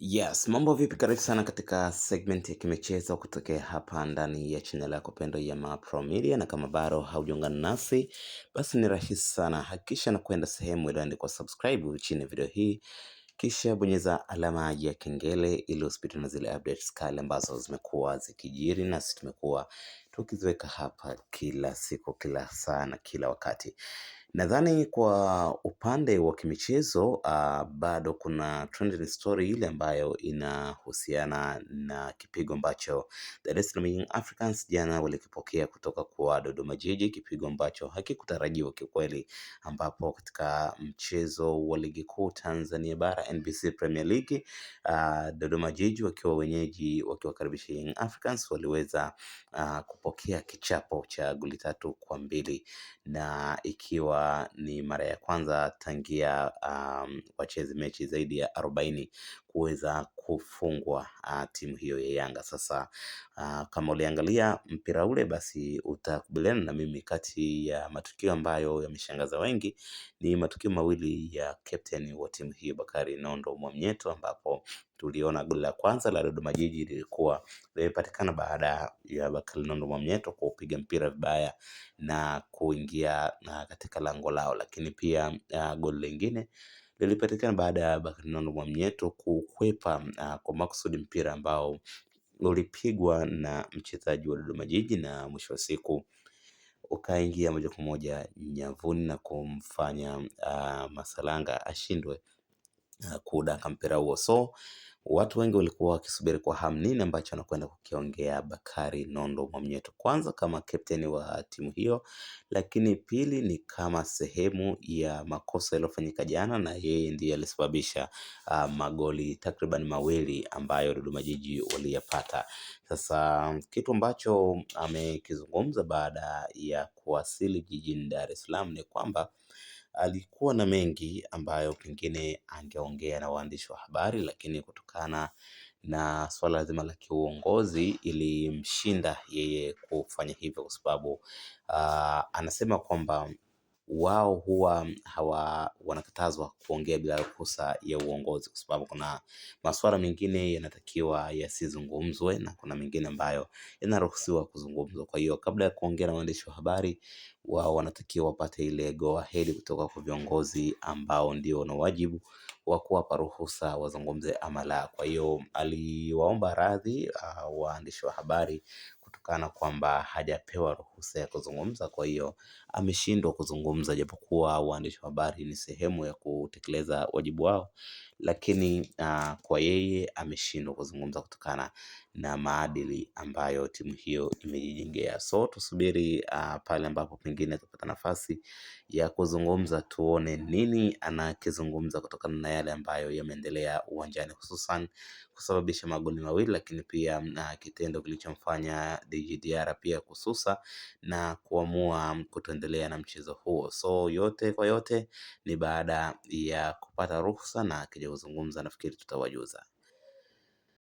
Yes, mambo vipi, karibu sana katika segment ya kimichezo kutokea hapa ndani ya channel yako pendwa ya Mapro Media, na kama bado haujaungana nasi, basi ni rahisi sana, hakikisha na kwenda sehemu iliyoandikwa subscribe chini ya video hii, kisha bonyeza alama ya kengele ili usipitwe na zile updates kali ambazo zimekuwa zikijiri na sisi tumekuwa tukiziweka hapa kila siku, kila saa na kila wakati. Nadhani kwa upande wa kimichezo bado kuna trending story ile ambayo inahusiana na kipigo ambacho Dar es Salaam Young Africans jana walikipokea kutoka kwa Dodoma Jiji, kipigo ambacho hakikutarajiwa kikweli, ambapo katika mchezo wa ligi kuu Tanzania bara NBC Premier League, Dodoma Jiji wakiwa wenyeji wakiwakaribisha Young Africans waliweza kupokea kichapo cha goli 3-2, na ikiwa ni mara ya kwanza tangia wacheze mechi zaidi ya 40 kuweza kufungwa timu hiyo ya Yanga. Sasa kama uliangalia mpira ule, basi utakubaliana na mimi, kati ya matukio ambayo yameshangaza wengi ni matukio mawili ya captain wa timu hiyo Bakari Nondo Mwamnyeto, ambapo tuliona goli la kwanza la Dodoma Jiji lilipatikana baada ya Bakari Nondo Mwamnyeto kupiga mpira vibaya na kuingia katika lango lao, lakini pia goli lingine lilipatikana baada ya Bakari Nondo Mwamnyeto kukwepa kwa makusudi mpira ambao ulipigwa na mchezaji wa Dodoma Jiji, na mwisho wa siku ukaingia moja kwa moja nyavuni na kumfanya Masalanga ashindwe kudaka mpira huo. So watu wengi walikuwa wakisubiri kwa hamu nini ambacho anakwenda kukiongea Bakari Nondo Mwamnyeto, kwanza kama captain wa timu hiyo, lakini pili ni kama sehemu ya makosa yaliyofanyika jana, na yeye ndiye alisababisha magoli takriban mawili ambayo Dodoma Jiji waliyapata. Sasa kitu ambacho amekizungumza baada ya kuwasili jijini Dar es Salaam ni kwamba alikuwa na mengi ambayo pengine angeongea na waandishi wa habari, lakini kutokana na swala zima la kiuongozi ilimshinda yeye kufanya hivyo, kwa sababu anasema kwamba wao huwa wanakatazwa kuongea bila ruhusa ya uongozi, kwa sababu kuna masuala mengine yanatakiwa yasizungumzwe na kuna mengine ambayo yanaruhusiwa kuzungumzwa. Kwa hiyo kabla ya kuongea na waandishi wa habari, wao wanatakiwa wapate ile go ahead kutoka kwa viongozi ambao ndio wana wajibu wa kuwapa ruhusa wazungumze ama la. Kwa hiyo aliwaomba radhi waandishi wa habari kutokana kwamba hajapewa ruhusa ya kuzungumza, kwa hiyo ameshindwa kuzungumza, japokuwa waandishi wa habari ni sehemu ya kutekeleza wajibu wao, lakini kwa yeye ameshindwa kuzungumza kutokana na maadili ambayo timu hiyo imejijengea. So tusubiri pale ambapo pengine atapata nafasi ya kuzungumza, tuone nini anakizungumza kutokana na yale ambayo yameendelea uwanjani, hususan kusababisha magoli mawili, lakini pia na kitendo kilichomfanya Djigui Diarra pia kususa na kuamua kutoendelea na mchezo huo. So yote kwa yote ni baada ya kupata ruhusa, na akija kuzungumza nafikiri tutawajuza.